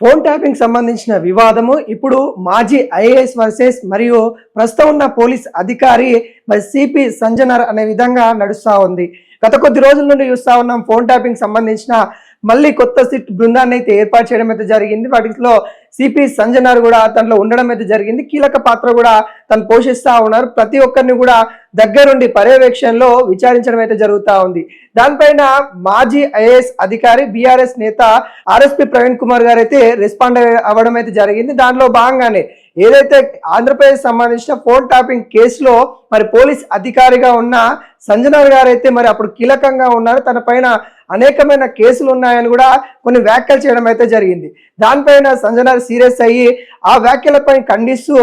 Phone tapping సంబంధించిన వివాదము ఇప్పుడు మాజీ ఐఏఎస్ వర్సెస్ మరియు ప్రస్తుతం ఉన్న పోలీస్ అధికారి మరి సిపి సంజనర్ అనే విధంగా నడుస్తూ ఉంది. గత కొద్ది రోజుల నుండి చూస్తూ ఉన్నాం ఫోన్ ట్యాపింగ్ సంబంధించిన మళ్ళీ కొత్త సిట్ బృందాన్ని అయితే ఏర్పాటు చేయడం అయితే జరిగింది. వాటిలో సిపి సంజనర్ కూడా దాంట్లో ఉండడం అయితే జరిగింది. కీలక పాత్ర కూడా తను పోషిస్తూ ఉన్నారు. ప్రతి ఒక్కరిని కూడా దగ్గరుండి పర్యవేక్షణలో విచారించడం అయితే జరుగుతూ ఉంది. దానిపైన మాజీ ఐఏఎస్ అధికారి బీఆర్ఎస్ నేత ఆర్ఎస్పీ ప్రవీణ్ కుమార్ గారు అయితే రెస్పాండ్ అవ్వడం అయితే జరిగింది. దానిలో భాగంగానే ఏదైతే ఆంధ్రప్రదేశ్ సంబంధించిన ఫోన్ ట్యాపింగ్ కేసులో మరి పోలీస్ అధికారిగా ఉన్న సంజనర్ గారు అయితే మరి అప్పుడు కీలకంగా ఉన్నారు. తన పైన అనేకమైన కేసులు ఉన్నాయని కూడా కొన్ని వ్యాఖ్యలు చేయడం అయితే జరిగింది. దానిపైన సంజనర్ సీరియస్ అయ్యి ఆ వ్యాఖ్యలపై ఖండిస్తూ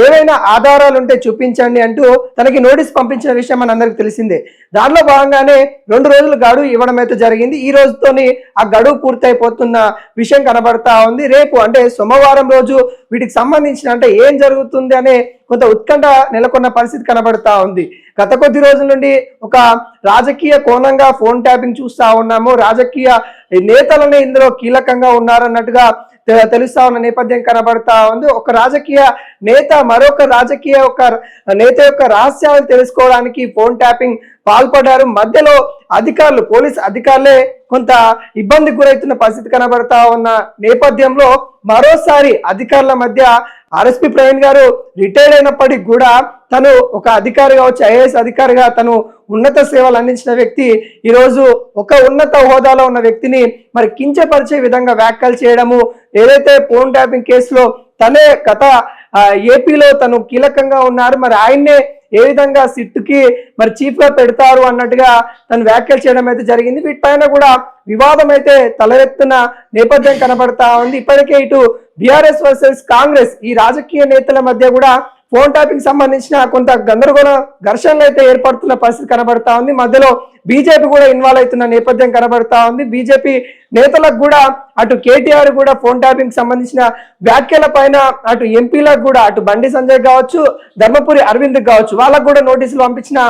ఏవైనా ఆధారాలు ఉంటే చూపించండి అంటూ తనకి నోటీస్ పంపించిన విషయం మనందరికి తెలిసిందే. దానిలో భాగంగానే 2 రోజులు గడువు ఇవ్వడం అయితే జరిగింది. ఈ రోజుతోని ఆ గడువు పూర్తయిపోతున్న విషయం కనబడతా ఉంది. రేపు అంటే సోమవారం రోజు వీటికి సంబంధించిన అంటే ఏం జరుగుతుంది అనే కొంత ఉత్కంఠ నెలకొన్న పరిస్థితి కనబడతా ఉంది. గత కొద్ది రోజుల నుండి ఒక రాజకీయ కోణంగా ఫోన్ ట్యాపింగ్ చూస్తా ఉన్నాము. రాజకీయ నేతలనే ఇందులో కీలకంగా ఉన్నారన్నట్టుగా తెలుస్తా ఉన్న నేపథ్యం కనబడతా ఉంది. ఒక రాజకీయ నేత మరొక రాజకీయ నేత యొక్క రహస్యాలను తెలుసుకోవడానికి ఫోన్ ట్యాపింగ్ పాల్పడ్డారు. మధ్యలో అధికారులు పోలీస్ అధికారులే కొంత ఇబ్బందికి గురవుతున్న పరిస్థితి కనబడతా ఉన్న నేపథ్యంలో మరోసారి అధికారుల మధ్య ఆర్ఎస్పీ ప్రవీణ్ గారు రిటైర్డ్ అయినప్పటికీ కూడా తను ఒక అధికారి కావచ్చు, ఐఏఎస్ అధికారిగా తను ఉన్నత సేవలు అందించిన వ్యక్తి ఈరోజు ఒక ఉన్నత హోదాలో ఉన్న వ్యక్తిని మరి కించపరిచే విధంగా వ్యాఖ్యలు చేయడము, ఏదైతే ఫోన్ ట్యాపింగ్ కేసులో తనే గత ఏపీలో తను కీలకంగా ఉన్నారు, మరి ఆయన్నే ఏ విధంగా సిట్కి మరి చీఫ్ గా పెడతారు అన్నట్టుగా తను వ్యాఖ్యలు చేయడం అయితే జరిగింది. వీటిపైన కూడా వివాదం అయితే తలెత్తున నేపథ్యం కనబడతా ఉంది. ఇప్పటికే ఇటు బీఆర్ఎస్ వర్సెస్ కాంగ్రెస్ ఈ రాజకీయ నేతల మధ్య కూడా ఫోన్ ట్యాపింగ్ సంబంధించిన కొంత గందరగోళ ఘర్షణలు అయితే ఏర్పడుతున్న పరిస్థితి కనబడతా ఉంది. మధ్యలో బీజేపీ కూడా ఇన్వాల్వ్ అవుతున్న నేపథ్యం కనబడతా ఉంది. బీజేపీ నేతలకు కూడా అటు కేటీఆర్ కూడా ఫోన్ ట్యాపింగ్ సంబంధించిన వ్యాఖ్యల పైన అటు ఎంపీలకు కూడా అటు బండి సంజయ్ కావచ్చు, ధర్మపురి అరవింద్ కావచ్చు, వాళ్ళకు కూడా నోటీసులు పంపించిన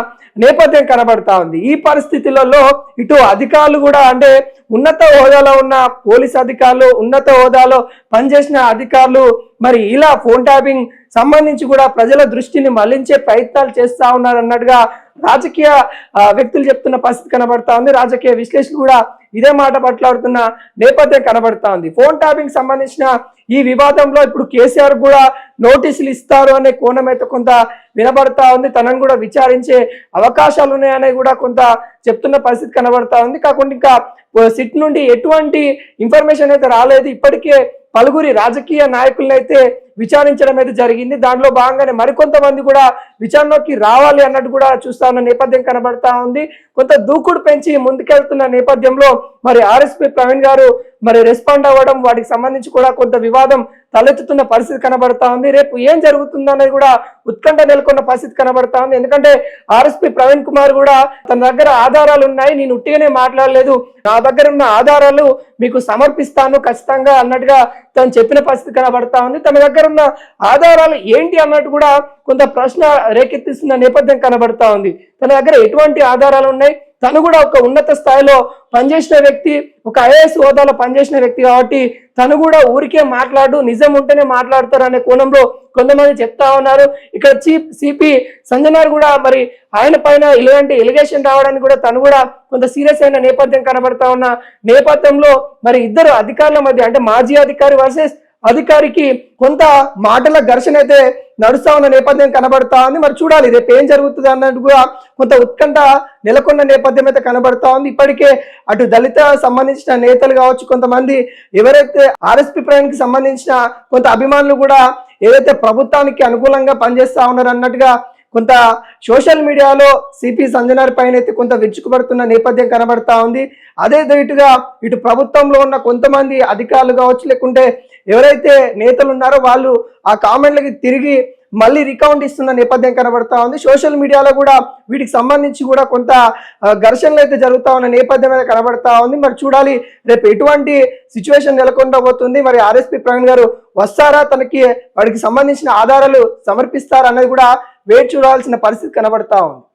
నేపథ్యం కనబడతా ఉంది. ఈ పరిస్థితులలో ఇటు అధికారులు కూడా అంటే ఉన్నత హోదాలో ఉన్న పోలీస్ అధికారులు, ఉన్నత హోదాలో పనిచేసిన అధికారులు మరి ఇలా ఫోన్ ట్యాపింగ్ సంబంధించి కూడా ప్రజల దృష్టిని మళ్లించే ప్రయత్నాలు చేస్తా ఉన్నారు అన్నట్టుగా రాజకీయ వ్యక్తులు చెప్తున్న పరిస్థితి కనబడతా ఉంది. రాజకీయ విశ్లేషకులు కూడా ఇదే మాట మాట్లాడుతున్న నేపథ్యం కనబడతా ఉంది. ఫోన్ ట్యాపింగ్ సంబంధించిన ఈ వివాదంలో ఇప్పుడు కేసీఆర్ కూడా నోటీసులు ఇస్తారు అనే కోణం అయితే కొంత వినబడతా ఉంది. తనను కూడా విచారించే అవకాశాలు ఉన్నాయని కూడా కొంత చెప్తున్న పరిస్థితి కనబడతా ఉంది. కాకుండా ఇంకా సిట్ నుండి ఎటువంటి ఇన్ఫర్మేషన్ అయితే రాలేదు. ఇప్పటికే పలువురి రాజకీయ నాయకులను అయితే విచారించడం అయితే జరిగింది. దానిలో భాగంగానే మరికొంతమంది కూడా విచారణలోకి రావాలి అన్నట్టు కూడా చూస్తా ఉన్న నేపథ్యం కనబడతా ఉంది. కొంత దూకుడు పెంచి ముందుకెళ్తున్న నేపథ్యంలో మరి ఆర్ఎస్పీ ప్రవీణ్ గారు మరి రెస్పాండ్ అవ్వడం, వాటికి సంబంధించి కూడా కొంత వివాదం తలెత్తుతున్న పరిస్థితి కనబడతా ఉంది. రేపు ఏం జరుగుతుందో అనేది కూడా ఉత్కంఠ నెలకొన్న పరిస్థితి కనబడతా ఉంది. ఎందుకంటే ఆర్ఎస్పీ ప్రవీణ్ కుమార్ కూడా తన దగ్గర ఆధారాలు ఉన్నాయి, నేను ఉట్టిగానే మాట్లాడలేదు, నా దగ్గర ఉన్న ఆధారాలు మీకు సమర్పిస్తాను ఖచ్చితంగా అన్నట్టుగా తను చెప్పిన పరిస్థితి కనబడతా ఉంది. తన దగ్గర ఉన్న ఆధారాలు ఏంటి అన్నట్టు కూడా కొంత ప్రశ్న రేకెత్తిస్తున్న నేపథ్యం కనబడతా ఉంది. తన దగ్గర ఎటువంటి ఆధారాలు ఉన్నాయి, తను కూడా ఒక ఉన్నత స్థాయిలో పనిచేసిన వ్యక్తి, ఒక ఐఏఎస్ హోదాలో పనిచేసిన వ్యక్తి కాబట్టి తను కూడా ఊరికే మాట్లాడు, నిజం ఉంటేనే మాట్లాడతారు అనే కోణంలో కొంతమంది చెప్తా ఉన్నారు. ఇక్కడ సిపి సంజనర్ కూడా మరి ఆయన పైన ఇలాంటి ఎలిగేషన్ రావడానికి కూడా తను కూడా కొంత సీరియస్ అయిన నేపథ్యం కనబడతా ఉన్న నేపథ్యంలో మరి ఇద్దరు అధికారుల మధ్య అంటే మాజీ అధికారి వర్సెస్ అధికారికి కొంత మాటల ఘర్షణ అయితే నడుస్తా ఉన్న నేపథ్యం కనబడతా ఉంది. మరి చూడాలి రేపు ఏం జరుగుతుంది అన్నట్టు కూడా కొంత ఉత్కంఠ నెలకొన్న నేపథ్యం అయితే కనబడతా ఉంది. ఇప్పటికే అటు దళిత సంబంధించిన నేతలు కావచ్చు, కొంతమంది ఎవరైతే ఆర్ఎస్పీ ప్రవీణ్ కి సంబంధించిన కొంత అభిమానులు కూడా ఏదైతే ప్రభుత్వానికి అనుకూలంగా పనిచేస్తా ఉన్నారు అన్నట్టుగా కొంత సోషల్ మీడియాలో సిపి సంజనర్ పైన అయితే కొంత విరుచుకుపడుతున్న నేపథ్యం కనబడతా ఉంది. అదే ధీటుగా ఇటు ప్రభుత్వంలో ఉన్న కొంతమంది అధికారులు కావచ్చు, లేకుంటే ఎవరైతే నేతలు ఉన్నారో వాళ్ళు ఆ కామెంట్లకి తిరిగి మళ్ళీ రికౌంట్ ఇస్తున్న నేపథ్యం కనబడతా ఉంది. సోషల్ మీడియాలో కూడా వీటికి సంబంధించి కూడా కొంత ఘర్షణలు అయితే జరుగుతా ఉన్న నేపథ్యం అయితే కనబడతా ఉంది. మరి చూడాలి రేపు ఎటువంటి సిచ్యువేషన్ నెలకొండబోతుంది. మరి ఆర్ఎస్పీ ప్రవీణ్ గారు వస్తారా, తనకి వాడికి సంబంధించిన ఆధారాలు సమర్పిస్తారా అనేది కూడా వేచి చూడాల్సిన పరిస్థితి కనబడతా ఉంది.